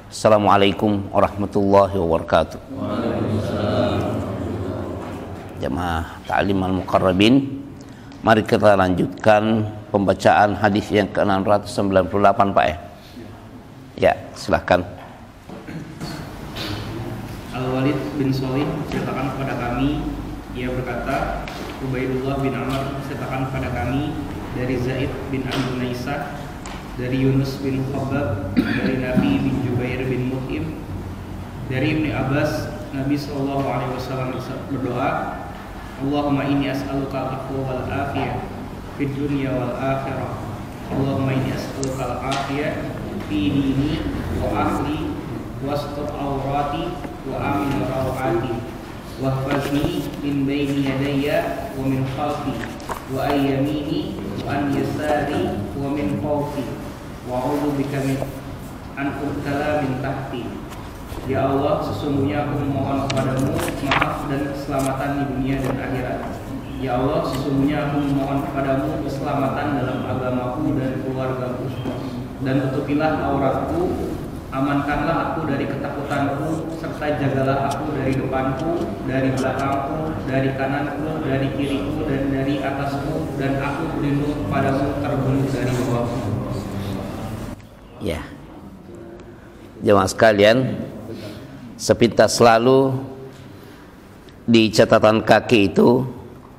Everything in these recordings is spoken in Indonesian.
Assalamualaikum warahmatullahi wabarakatuh. Jamaah Ta'lim Al-Muqarrabin, mari kita lanjutkan pembacaan hadis yang ke-698, Pak. Ya, silahkan. Al-Walid bin Shalih menceritakan kepada kami, ia berkata, Ubaidullah bin Amr menceritakan kepada kami dari Zaid bin Abi Naisah, dari Yunus bin Khabbab, dari Nabi bin Jubair bin Mut'im, dari Ibnu Abbas, Nabi SAW berdoa, Allahumma inni as'aluka al-afwa wal afiyah fid dunya wal akhirah. Allahumma inni as'aluka al-afiyah fi dini wa ahli wastur awrati wa amin rawati wahfazni min baini yadayya wa min khalfi wa ayyamini wa an yasari wa min fawqi wa'udhu bika min an ubtala min tahti. Ya Allah, sesungguhnya aku memohon kepadamu maaf dan keselamatan di dunia dan akhirat. Ya Allah, sesungguhnya aku memohon kepadamu keselamatan dalam agamaku dan keluargaku. Dan tutupilah auratku, amankanlah aku dari ketakutanku, serta jagalah aku dari depanku, dari belakangku, dari kananku, dari kiriku, dan dari atasku. Dan aku berlindung kepadamu terbunuh dari bawahku. Ya, jemaah sekalian, sepintas lalu di catatan kaki itu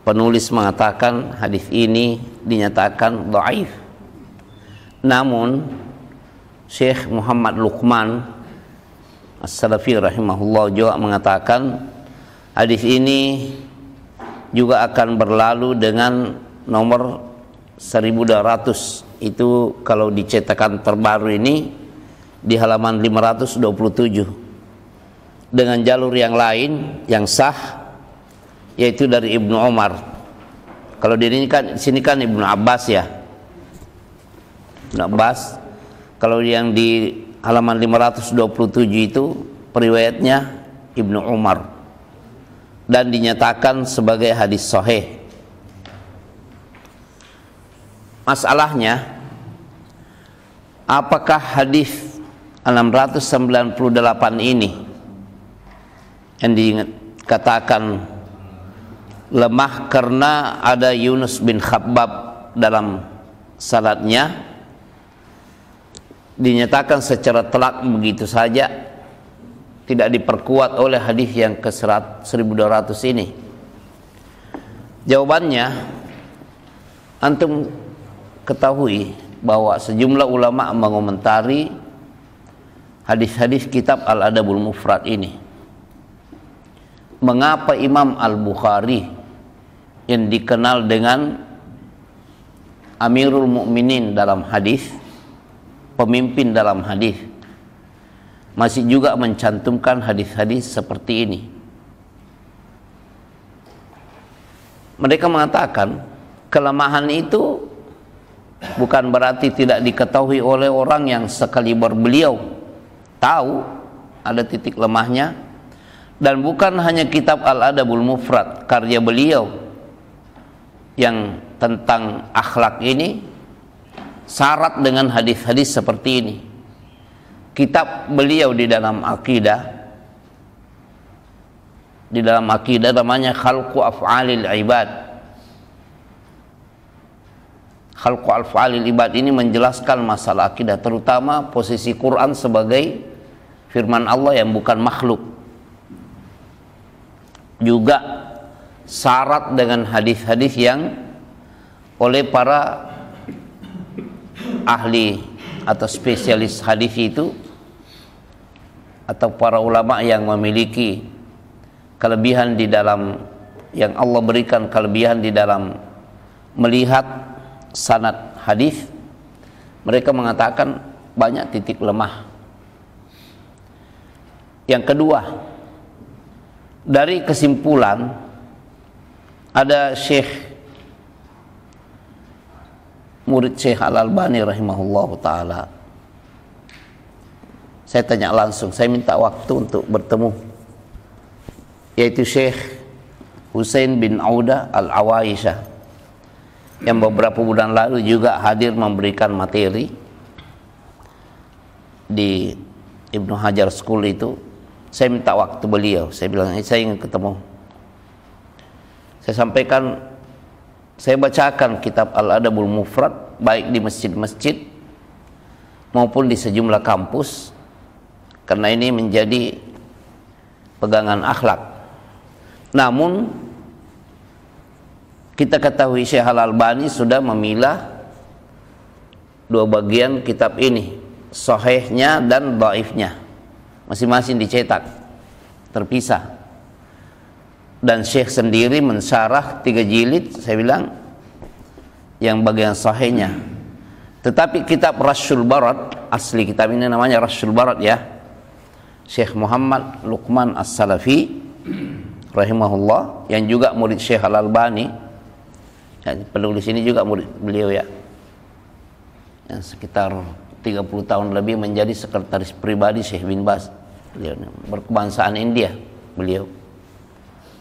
penulis mengatakan hadis ini dinyatakan dhaif. Namun Syekh Muhammad Luqman As-Salafi rahimahullah juga mengatakan hadis ini juga akan berlalu dengan nomor 1200. Itu kalau dicetakan terbaru ini di halaman 527 dengan jalur yang lain yang sah, yaitu dari Ibnu Umar. Kalau di sini kan Ibnu Abbas ya, Ibnu Abbas. Kalau yang di halaman 527 itu periwayatnya Ibnu Umar dan dinyatakan sebagai hadis sahih. Masalahnya, apakah hadis 698 ini yang dikatakan lemah karena ada Yunus bin Khabbab dalam sanadnya, dinyatakan secara telak begitu saja, tidak diperkuat oleh hadis yang ke 1200 ini? Jawabannya, antum ketahui bahwa sejumlah ulama mengomentari hadis-hadis kitab Al-Adabul Mufrad ini. Mengapa Imam Al-Bukhari yang dikenal dengan Amirul Mukminin dalam hadis, pemimpin dalam hadis, masih juga mencantumkan hadis-hadis seperti ini? Mereka mengatakan kelemahan itu bukan berarti tidak diketahui oleh orang yang sekaliber beliau, tahu ada titik lemahnya. Dan bukan hanya kitab Al-Adabul Mufrad karya beliau yang tentang akhlak ini syarat dengan hadis-hadis seperti ini. Kitab beliau di dalam akidah namanya Khalqu Af'alil Ibad. Khalqu Af'alil Ibad ini menjelaskan masalah akidah, terutama posisi Quran sebagai firman Allah yang bukan makhluk. Juga syarat dengan hadis-hadis yang oleh para ahli atau spesialis hadis itu, atau para ulama yang memiliki kelebihan di dalam, yang Allah berikan kelebihan di dalam melihat sanad hadis, mereka mengatakan banyak titik lemah. Yang kedua, dari kesimpulan ada murid Syekh Al-Albani rahimahullah ta'ala. Saya tanya langsung, saya minta waktu untuk bertemu, yaitu Syekh Husain bin Auda Al-Awaisyah, yang beberapa bulan lalu juga hadir memberikan materi di Ibnu Hajar School itu, saya minta waktu beliau. Saya bilang, saya ingin ketemu. Saya sampaikan, saya bacakan kitab Al-Adabul Mufrad baik di masjid-masjid maupun di sejumlah kampus, karena ini menjadi pegangan akhlak. Namun kita ketahui Syekh Al-Albani sudah memilah dua bagian kitab ini, sahihnya dan dhaifnya, masing-masing dicetak terpisah. Dan Syekh sendiri mensyarah 3 jilid, saya bilang, yang bagian sahihnya. Tetapi kitab Rasyul Barat, asli kitab ini namanya Rasyul Barat ya, Syekh Muhammad Luqman As-Salafi rahimahullah, yang juga murid Syekh Al-Albani, ya, penulis ini juga murid beliau ya, yang sekitar 30 tahun lebih menjadi sekretaris pribadi Syekh bin Baz. Beliau berkebangsaan India beliau,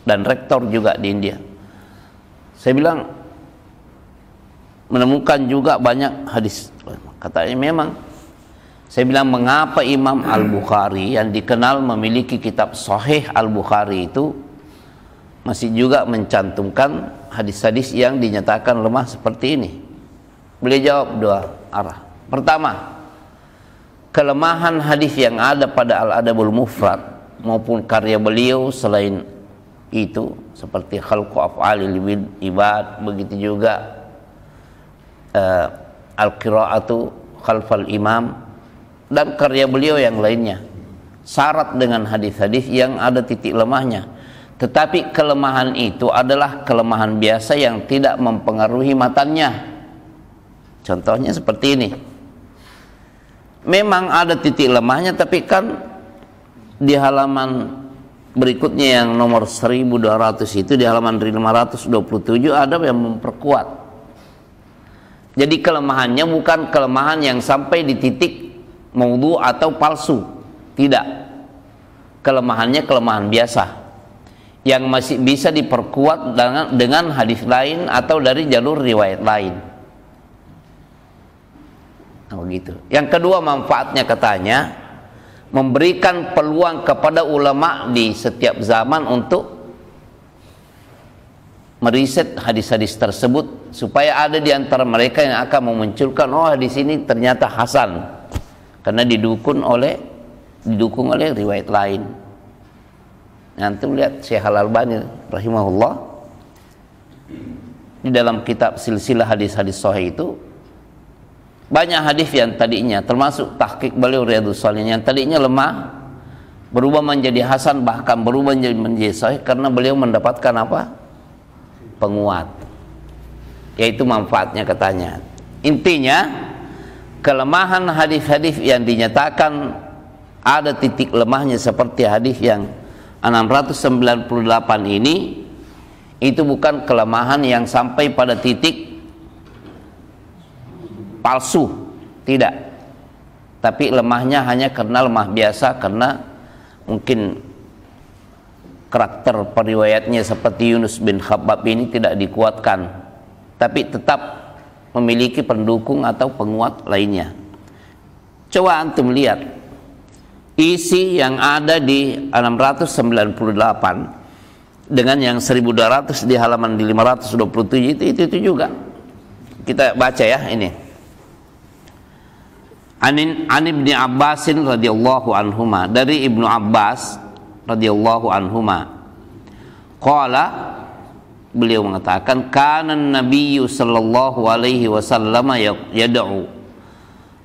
dan rektor juga di India. Saya bilang menemukan juga banyak hadis. Katanya memang, saya bilang, mengapa Imam Al-Bukhari yang dikenal memiliki kitab Sahih Al-Bukhari itu masih juga mencantumkan hadis-hadis yang dinyatakan lemah seperti ini? Beliau jawab 2 arah. Pertama, kelemahan hadis yang ada pada Al-Adabul Mufrad maupun karya beliau selain itu, seperti Khalqu Af'alil Ibad, begitu juga Al-Qira'atu Khalfal Imam, dan karya beliau yang lainnya, syarat dengan hadis-hadis yang ada titik lemahnya. Tetapi kelemahan itu adalah kelemahan biasa yang tidak mempengaruhi matannya. Contohnya seperti ini. Memang ada titik lemahnya, tapi kan di halaman berikutnya yang nomor 1200 itu, di halaman 527 ada yang memperkuat. Jadi kelemahannya bukan kelemahan yang sampai di titik maudhu atau palsu. Tidak. Kelemahannya kelemahan biasa yang masih bisa diperkuat dengan hadis lain atau dari jalur riwayat lain. Nah, begitu. Yang kedua manfaatnya katanya, memberikan peluang kepada ulama di setiap zaman untuk meriset hadis-hadis tersebut, supaya ada di antara mereka yang akan memunculkan, oh hadis ini ternyata hasan karena didukung oleh riwayat lain. Nanti lihat Syekh Al-Albani rahimahullah di dalam kitab silsilah hadis-hadis sahih itu, banyak hadis yang tadinya, termasuk tahqiq beliau Riyadhus Shalihin, yang tadinya lemah berubah menjadi hasan, bahkan berubah menjadi sahih karena beliau mendapatkan apa? Penguat. Yaitu manfaatnya katanya. Intinya, kelemahan hadis-hadis yang dinyatakan ada titik lemahnya seperti hadis yang 698 ini, itu bukan kelemahan yang sampai pada titik palsu, tidak. Tapi lemahnya hanya karena lemah biasa, karena mungkin karakter periwayatnya seperti Yunus bin Khabbab ini tidak dikuatkan, tapi tetap memiliki pendukung atau penguat lainnya. Coba antum lihat isi yang ada di 698 dengan yang 1200 di halaman di 527 itu juga. Kita baca ya ini. An Ibni Abbasin radhiyallahu anhuma, dari Ibnu Abbas radhiyallahu anhuma, qala, beliau mengatakan, kana nabiyyu sallallahu alaihi wasallam yad'u,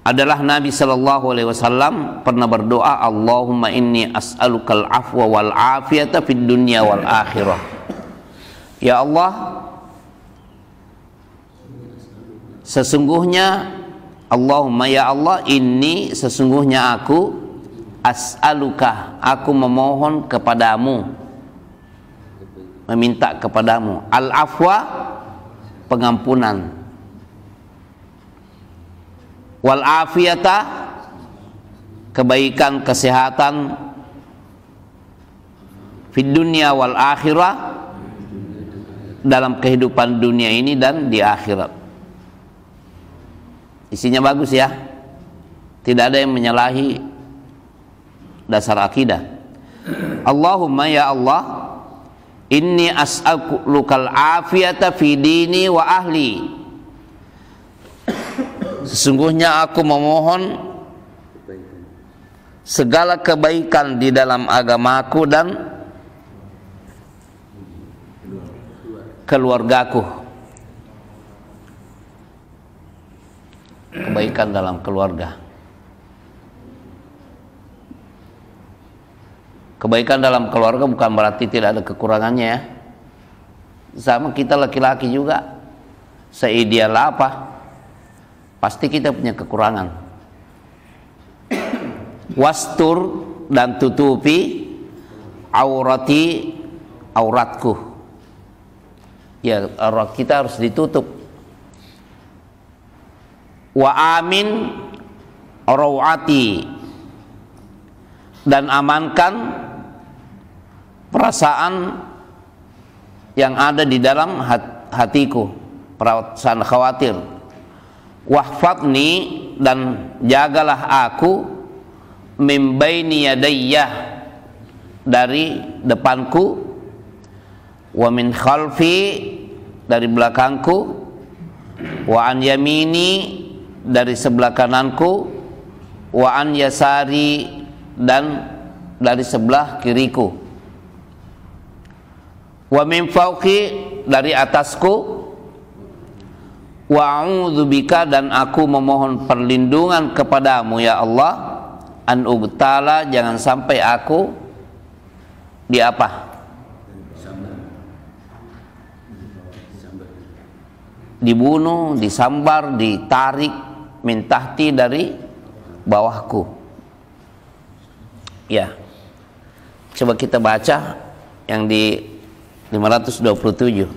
adalah Nabi sallallahu alaihi wasallam pernah berdoa, Allahumma inni as'alukal afwa wal afiyata fid dunya wal akhirah. Ya Allah, sesungguhnya, Allahumma ya Allah, ini sesungguhnya aku, as'aluka, aku memohon kepadamu, meminta kepadamu, al-afwa, pengampunan, wal afiyata, kebaikan, kesehatan, fid dunya wal akhirah, dalam kehidupan dunia ini dan di akhirat. Isinya bagus ya, tidak ada yang menyalahi dasar akidah. Allahumma ya Allah, inni as'alukal afiyata fi dini wa ahli. Sesungguhnya aku memohon segala kebaikan di dalam agamaku dan keluargaku. Kebaikan dalam keluarga. Kebaikan dalam keluarga bukan berarti tidak ada kekurangannya ya. Sama kita laki-laki juga. Seideal apa, pasti kita punya kekurangan. Wastur, dan tutupi aurati, auratku. Ya, aurat kita harus ditutup. Wa amin rawati, dan amankan perasaan yang ada di dalam hatiku, perasaan khawatir. Wahfadni, dan jagalah aku min baini yadayya, dari depanku, wa min khalfi, dari belakangku, wa an yamini, dari sebelah kananku, wa an yasari, dan dari sebelah kiriku, wa min fauqi, dari atasku, wa a'udzubika, dan aku memohon perlindungan kepadamu ya Allah, an ugtala, jangan sampai aku dibunuh, disambar, ditarik min tahti, dari bawahku. Ya, coba kita baca yang di 527.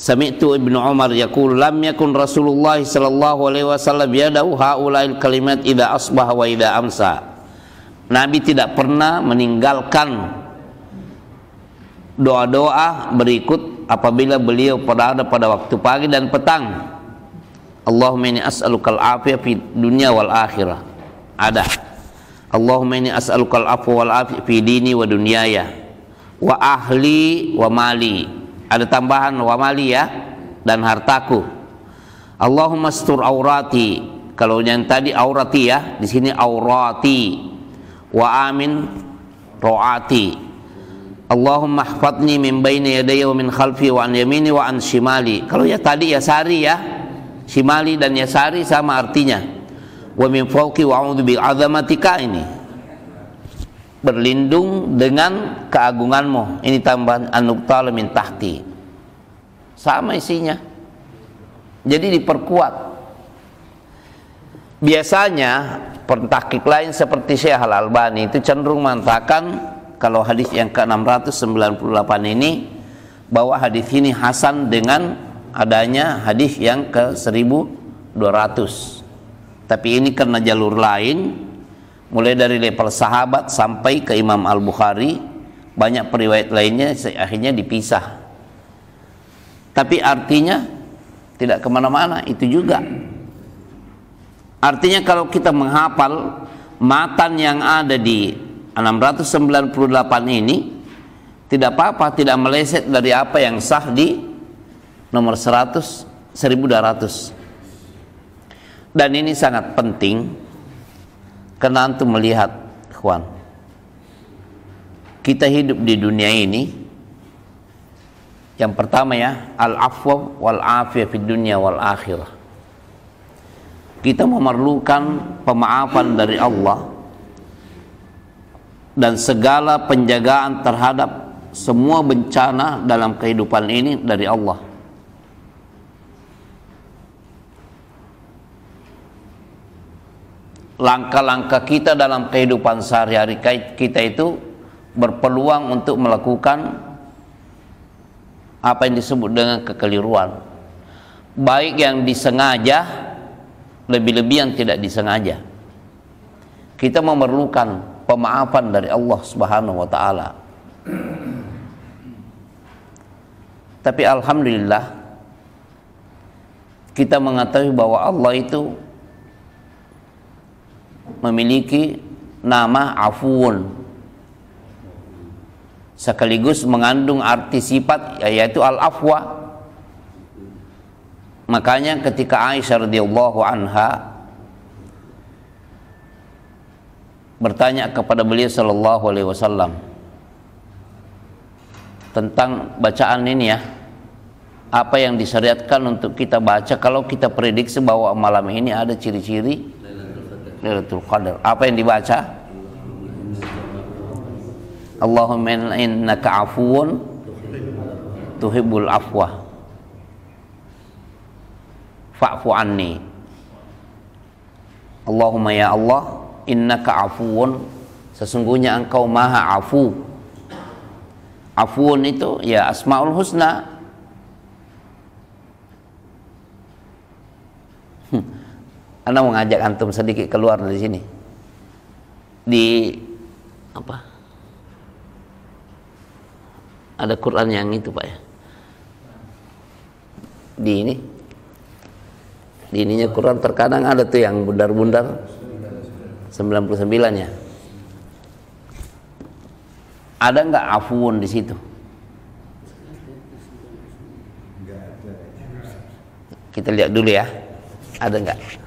Sami'tu Ibnu Umar yaqul lam yakun Rasulullah sallallahu alaihi wasallam yadau haula'il kalimat idza asbaha wa idza amsa. Nabi tidak pernah meninggalkan doa-doa berikut apabila beliau berada pada waktu pagi dan petang. Allahumma inni as'alukal afiyah fid dunya wal akhirah. Ada. Allahumma inni as'alukal afwa wal afiyah fi dini wa dunyaya wa ahli wa mali. Ada tambahan wa mali ya, dan hartaku. Allahumma astur aurati. Kalau yang tadi aurati ya, di sini aurati. Wa amin roati. Allahumma ihfadni min baini yadayya wa min khalfi wa an yamini wa an shimali. Kalau ya tadi yasari ya, shimali dan yasari sama artinya. Wa min fawqi wa a'udzu bi 'azamatika, ini berlindung dengan keagunganmu. Ini tambahan an-nuqtal min tahti. Sama isinya. Jadi diperkuat. Biasanya pentahqiq lain seperti Syekh Al-Albani itu cenderung mengatakan kalau hadis yang ke-698 ini bahwa hadis ini hasan dengan adanya hadis yang ke-1200. Tapi ini karena jalur lain, mulai dari level sahabat sampai ke Imam Al-Bukhari, banyak periwayat lainnya akhirnya dipisah. Tapi artinya tidak kemana-mana, itu juga. Artinya kalau kita menghafal matan yang ada di 698 ini, tidak apa-apa, tidak meleset dari apa yang sah di nomor 100, 1200. Dan ini sangat penting karena antum melihat, ikhwan, kita hidup di dunia ini, yang pertama ya, al-afwa wal afiyah fid dunya wal akhirah. Kita memerlukan pemaafan dari Allah dan segala penjagaan terhadap semua bencana dalam kehidupan ini dari Allah. Langkah-langkah kita dalam kehidupan sehari-hari kita itu berpeluang untuk melakukan apa yang disebut dengan kekeliruan, baik yang disengaja, lebih-lebih yang tidak disengaja. Kita memerlukan pemaafan dari Allah Subhanahu wa taala. Tapi alhamdulillah kita mengetahui bahwa Allah itu memiliki nama Afuun, sekaligus mengandung arti sifat, yaitu al-afwa. Makanya ketika Aisyah radhiyallahu anha bertanya kepada beliau sallallahu alaihi wasallam tentang bacaan ini ya, apa yang disyariatkan untuk kita baca kalau kita prediksi bahwa malam ini ada ciri-ciri Lailatul Qadar, apa yang dibaca? Allahumma innaka afuwun tuhibbul afwa fa'fu anni. Allahumma ya Allah, innaka afuwun, sesungguhnya engkau maha afu. Afuun itu ya asmaul husna. Anda mau ngajak antum sedikit keluar dari sini. Di apa? Ada Quran yang itu Pak ya. Di ini. Di ininya Quran terkadang ada tuh yang bundar-bundar 99 ya. Ada nggak afuun di situ? Kita lihat dulu ya. Ada nggak?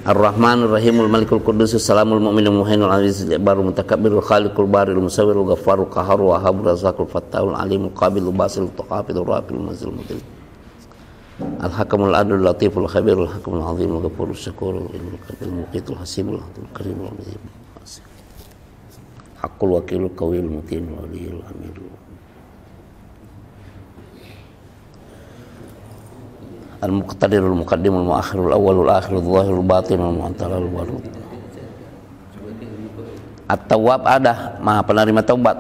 Ar-Rahmanur Rahimul Malikul Qudusus Salamul Mu'minul Muhainul Azizul Jabbarul Mutakabbirul Khaliqul Baril Musawwirul Ghaffarul Qahharul Wahhabur Razzaqul Fattahul Alimul Qabilul Basilul Tuqafidul Rafil Mazil Mudil Al-Hakamul Adlul Latiful Khabirul Hakamul Azimul Ghafurul Syakurul Ilmul Qabil Muqitul Hasibul Hakim Karimul Azim Haqqul Wakilul Qawil Mutinul Waliyul Hamidul Al-Muqtadirul Muqaddimul Muakhirul Awwalul Akhirul Zahirul Batinul Mu'antalul Warud. At-Tawwab ada, Maha penerima taubat.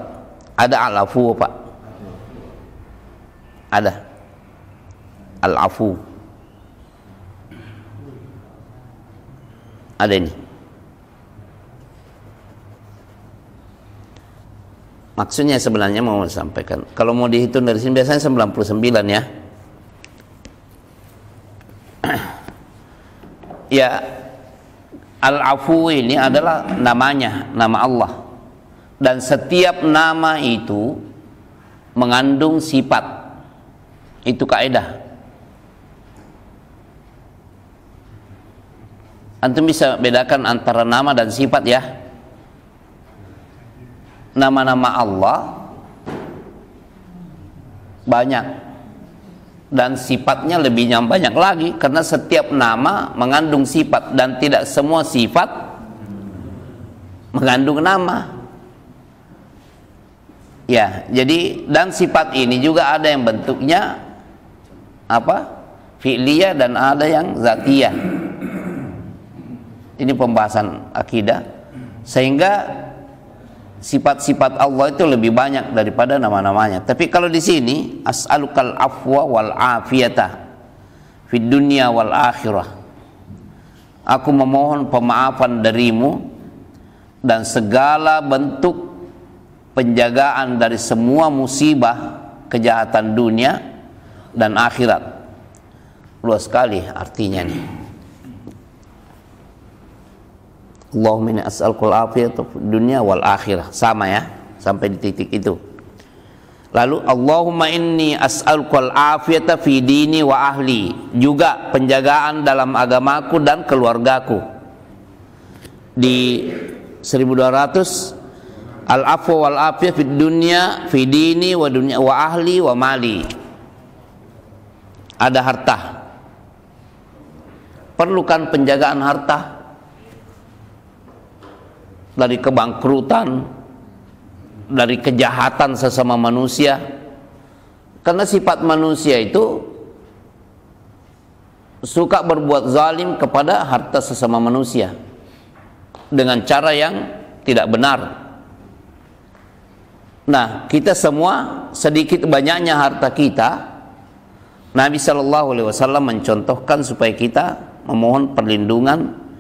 Ada Al-Afu Pak. Ada Al-Afu. Ada ini. Maksudnya sebenarnya mau sampaikan, kalau mau dihitung dari sini biasanya 99 ya. Ya, Al-Afu ini adalah namanya, nama Allah. Dan setiap nama itu mengandung sifat. Itu kaidah. Antum bisa bedakan antara nama dan sifat ya. Nama-nama Allah banyak dan sifatnya lebih banyak lagi, karena setiap nama mengandung sifat dan tidak semua sifat mengandung nama. Ya, jadi dan sifat ini juga ada yang bentuknya apa? Fi'liyah dan ada yang zatiyah. Ini pembahasan akidah, sehingga sifat-sifat Allah itu lebih banyak daripada nama-namanya. Tapi kalau di sini as'alukal afwa wal afiyata fid dunya wal akhirah. Aku memohon pemaafan darimu dan segala bentuk penjagaan dari semua musibah, kejahatan dunia dan akhirat. Luas sekali artinya nih. Allahumma inni as'alukal afiyata fid dunya wal akhirah. Sama ya, sampai di titik itu. Lalu Allahumma inni as'alukal afiyata fi dini wa ahli. Juga penjagaan dalam agamaku dan keluargaku. Di 1200 al-afwa wal afiyah fid dunya fi dini wa dunya wa ahli wa mali. Ada harta. Perlukan penjagaan harta dari kebangkrutan, dari kejahatan sesama manusia. Karena sifat manusia itu suka berbuat zalim kepada harta sesama manusia dengan cara yang tidak benar. Nah, kita semua sedikit banyaknya harta kita, Nabi SAW mencontohkan supaya kita memohon perlindungan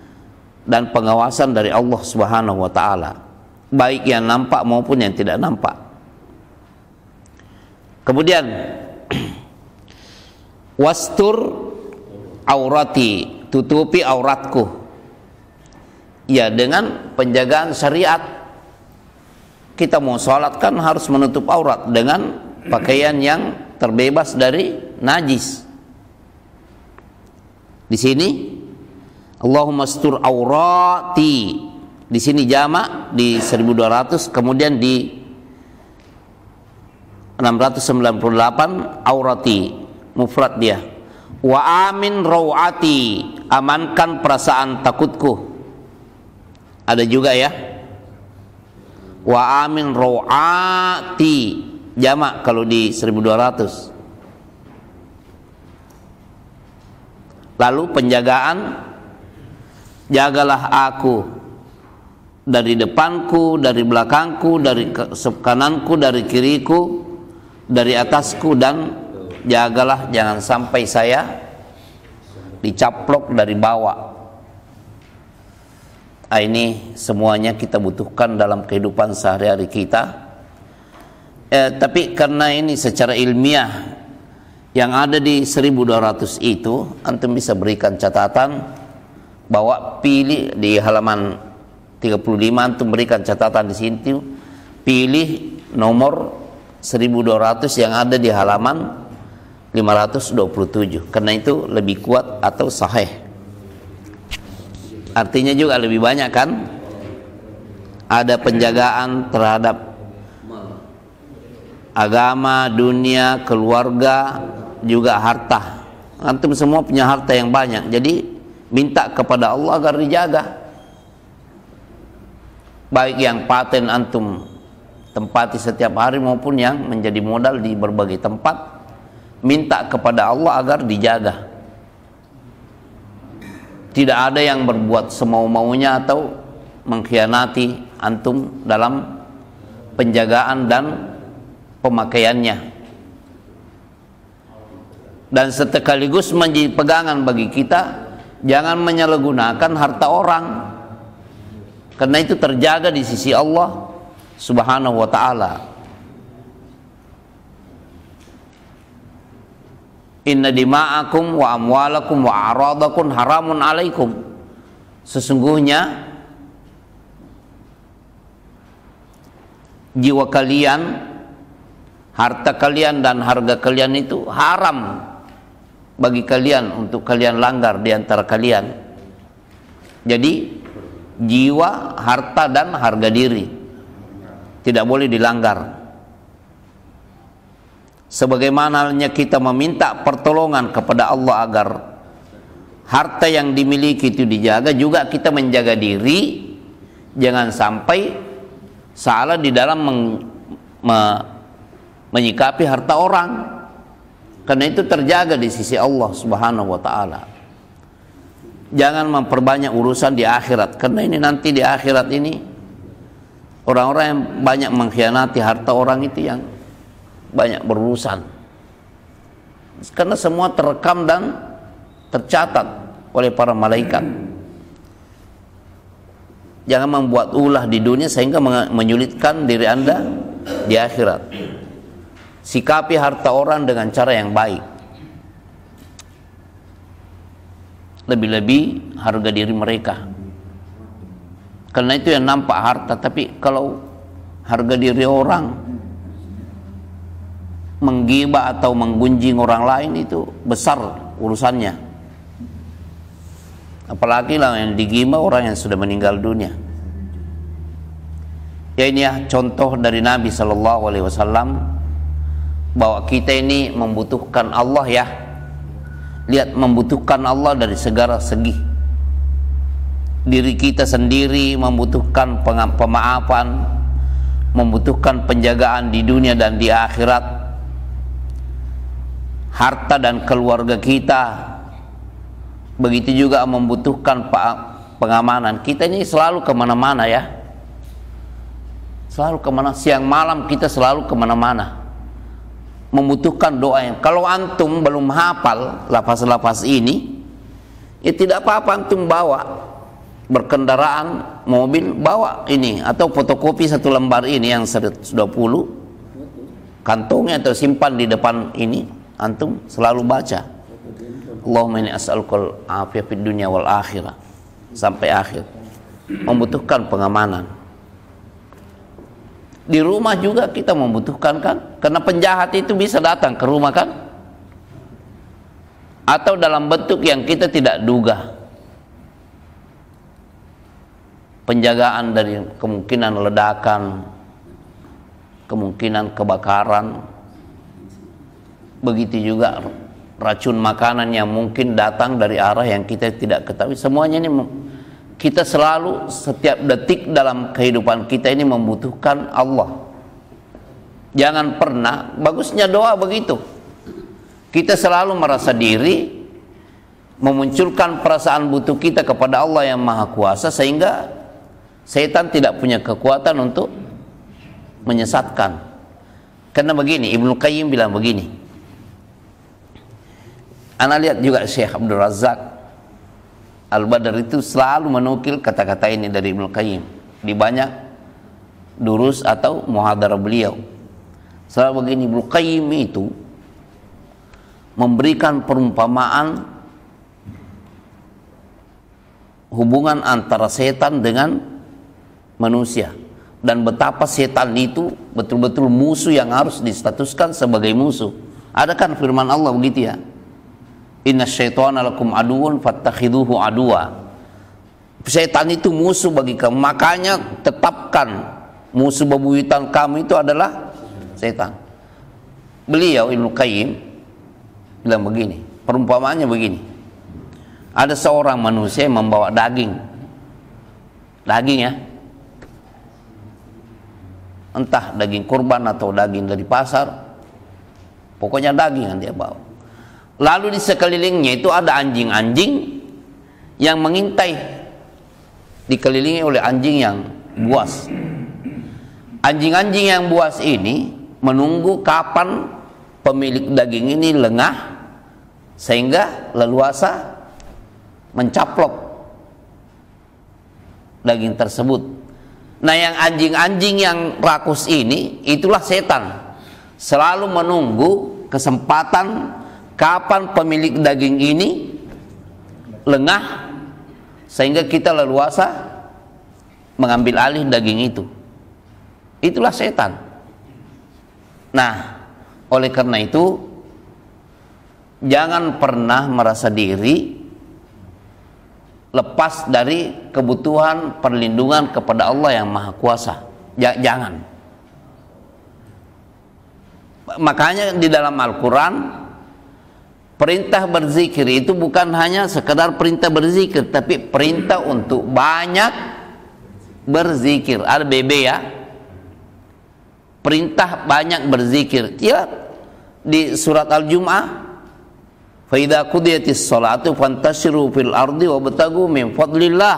dan pengawasan dari Allah Subhanahu wa taala, baik yang nampak maupun yang tidak nampak. Kemudian wastur aurati, tutupi auratku. Ya, dengan penjagaan syariat. Kita mau sholat kan harus menutup aurat dengan pakaian yang terbebas dari najis. Di sini Allahumma astur aurati. Di sini jamak di 1200, kemudian di 698 aurati mufrad dia. Wa amin rawati, amankan perasaan takutku. Ada juga ya. Wa amin rawati jamak kalau di 1200. Lalu penjagaan, jagalah aku dari depanku, dari belakangku, dari kananku, dari kiriku, dari atasku, dan jagalah jangan sampai saya dicaplok dari bawah. Ini semuanya kita butuhkan dalam kehidupan sehari-hari kita. Tapi karena ini secara ilmiah yang ada di 1200 itu, antum bisa berikan catatan bahwa pilih di halaman 35, antum berikan catatan di sini, pilih nomor 1200 yang ada di halaman 527, karena itu lebih kuat atau sahih. Artinya juga lebih banyak kan, ada penjagaan terhadap agama, dunia, keluarga, juga harta. Antum semua punya harta yang banyak, jadi minta kepada Allah agar dijaga. Baik yang paten antum tempati setiap hari maupun yang menjadi modal di berbagai tempat, minta kepada Allah agar dijaga. Tidak ada yang berbuat semau-maunya atau mengkhianati antum dalam penjagaan dan pemakaiannya. Dan sekaligus menjadi pegangan bagi kita, jangan menyalahgunakan harta orang, karena itu terjaga di sisi Allah Subhanahu wa ta'ala. Inna dima'akum wa amwalakum wa a'radakum haramun alaikum. Sesungguhnya jiwa kalian, harta kalian dan harga kalian itu haram bagi kalian untuk kalian langgar di antara kalian. Jadi jiwa, harta dan harga diri tidak boleh dilanggar. Sebagaimana kita meminta pertolongan kepada Allah agar harta yang dimiliki itu dijaga, juga kita menjaga diri jangan sampai salah di dalam menyikapi harta orang, karena itu terjaga di sisi Allah Subhanahu wa ta'ala. Jangan memperbanyak urusan di akhirat, karena ini nanti di akhirat ini orang-orang yang banyak mengkhianati harta orang itu yang banyak berurusan, karena semua terekam dan tercatat oleh para malaikat. Jangan membuat ulah di dunia sehingga menyulitkan diri anda di akhirat. Sikapi harta orang dengan cara yang baik, lebih-lebih harga diri mereka, karena itu yang nampak harta. Tapi kalau harga diri orang, menggibah atau menggunjing orang lain, itu besar urusannya. Apalagi lah yang digibah orang yang sudah meninggal dunia. Ya, ini ya contoh dari Nabi SAW bahwa kita ini membutuhkan Allah ya. Lihat, membutuhkan Allah dari segala segi. Diri kita sendiri membutuhkan pemaafan, membutuhkan penjagaan di dunia dan di akhirat. Harta dan keluarga kita begitu juga membutuhkan pengamanan. Kita ini selalu kemana-mana ya, selalu kemana, siang malam kita selalu kemana-mana, membutuhkan doa. Kalau antum belum hafal lafaz-lafaz ini, ya tidak apa-apa antum bawa berkendaraan mobil, bawa ini atau fotokopi satu lembar ini yang 120, kantongnya atau simpan di depan ini, antum selalu baca Allahumma inni as'alukal afiyah fid dunya wal akhirah sampai akhir. Membutuhkan pengamanan. Di rumah juga kita membutuhkan kan, karena penjahat itu bisa datang ke rumah kan, atau dalam bentuk yang kita tidak duga. Penjagaan dari kemungkinan ledakan, kemungkinan kebakaran, begitu juga racun makanan yang mungkin datang dari arah yang kita tidak ketahui. Semuanya ini kita selalu setiap detik dalam kehidupan kita ini membutuhkan Allah. Jangan pernah, bagusnya doa begitu. Kita selalu merasa diri, memunculkan perasaan butuh kita kepada Allah yang Maha Kuasa, sehingga setan tidak punya kekuatan untuk menyesatkan. Karena begini, Ibnu Qayyim bilang begini. Ana lihat juga Syekh Abdul Razak Al-Badr itu selalu menukil kata-kata ini dari Ibnu Qayyim di banyak durus atau muhadarah beliau. Selalu begini, Ibnu Qayyim itu memberikan perumpamaan hubungan antara setan dengan manusia, dan betapa setan itu betul-betul musuh yang harus distatuskan sebagai musuh. Ada kan firman Allah begitu ya, inna syaitana lakum aduun fattakhiduhu aduwa. Setan itu musuh bagi kamu, makanya tetapkan musuh bebuyutan kamu itu adalah setan. Beliau Ibnu Qayyim bilang begini, perumpamaannya begini. Ada seorang manusia yang membawa daging ya, entah daging kurban atau daging dari pasar, pokoknya daging yang dia bawa. Lalu di sekelilingnya itu ada anjing-anjing yang mengintai, dikelilingi oleh anjing yang buas. Anjing-anjing yang buas ini menunggu kapan pemilik daging ini lengah sehingga leluasa mencaplok daging tersebut. Nah, yang anjing-anjing yang rakus ini itulah setan, selalu menunggu kesempatan kapan pemilik daging ini lengah sehingga kita leluasa mengambil alih daging itu. Itulah setan. Nah, oleh karena itu jangan pernah merasa diri lepas dari kebutuhan perlindungan kepada Allah yang Maha Kuasa. Jangan. Makanya di dalam Al-Quran perintah berzikir itu bukan hanya sekedar perintah berzikir, tapi perintah untuk banyak berzikir. Ada BB ya, perintah banyak berzikir. Ya, di surat Al-Jum'ah, fa idza qudiyatis sholatu fantashiru fil ardi wabtagu min fadlillah.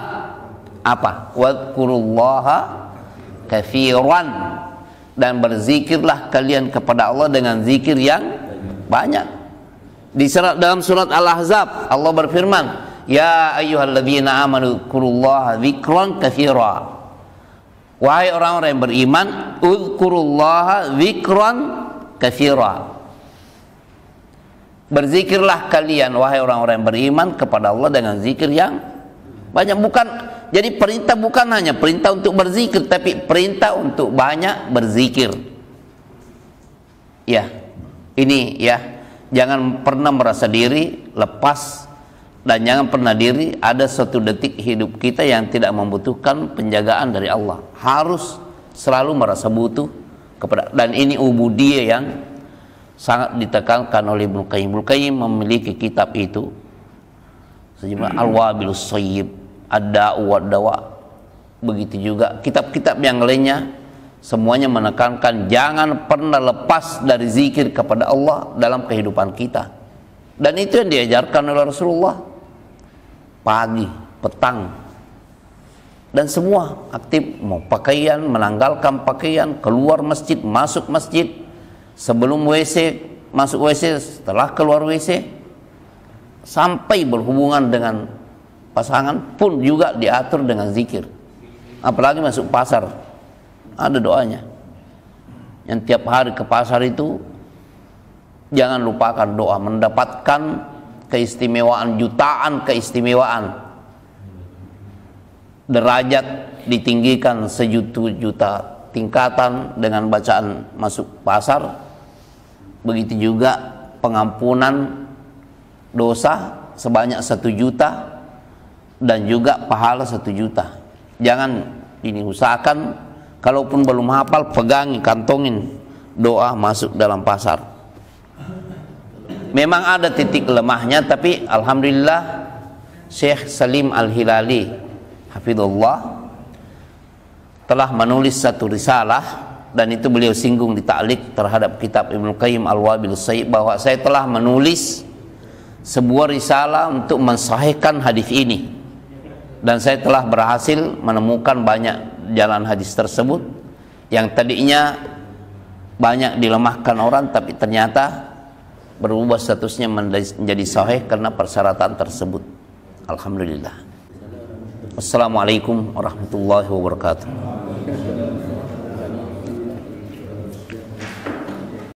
Apa? Wadhkurullaha katsiran, dan berzikirlah kalian kepada Allah dengan zikir yang banyak. Dalam surat Al-Ahzab Allah berfirman, ya ayyuhalladzina amanu dzkurullaha dzikran katsira. Wahai orang-orang yang beriman, udzkurullaha dzikran katsira. Berzikirlah kalian wahai orang-orang yang beriman kepada Allah dengan zikir yang banyak. Jadi perintah bukan hanya perintah untuk berzikir, tapi perintah untuk banyak berzikir. Ya, ini ya, jangan pernah merasa diri lepas, dan jangan pernah diri ada suatu detik hidup kita yang tidak membutuhkan penjagaan dari Allah. Harus selalu merasa butuh kepada, dan ini ubudiyah yang sangat ditekankan oleh Ibnu Qayyim. Ibnu Qayyim memiliki kitab itu sejumlah Al-Wabilus Shayyib, Ad-Da'u wad-Dawa. Begitu juga kitab-kitab yang lainnya, semuanya menekankan jangan pernah lepas dari zikir kepada Allah dalam kehidupan kita. Dan itu yang diajarkan oleh Rasulullah. Pagi, petang, dan semua aktif, mau pakaian, menanggalkan pakaian, keluar masjid, masuk masjid, sebelum WC, masuk WC, setelah keluar WC, sampai berhubungan dengan pasangan pun juga diatur dengan zikir. Apalagi masuk pasar, ada doanya. yang tiap hari ke pasar itu, jangan lupakan doa, mendapatkan keistimewaan, jutaan keistimewaan, derajat ditinggikan sejuta-juta tingkatan dengan bacaan masuk pasar. Begitu juga pengampunan dosa sebanyak 1 juta dan juga pahala 1 juta. Jangan ini, usahakan kalaupun belum hafal, pegangi, kantongin doa masuk dalam pasar. Memang ada titik lemahnya, tapi alhamdulillah Syekh Salim Al-Hilali hafizullah telah menulis satu risalah, dan itu beliau singgung di ta'liq terhadap kitab Ibnu Qayyim Al-Wabil Sayyib, bahwa saya telah menulis sebuah risalah untuk mensahihkan hadis ini, dan saya telah berhasil menemukan banyak jalan hadis tersebut yang tadinya banyak dilemahkan orang, tapi ternyata berubah statusnya menjadi sahih karena persyaratan tersebut. Alhamdulillah. Wassalamualaikum warahmatullahi wabarakatuh.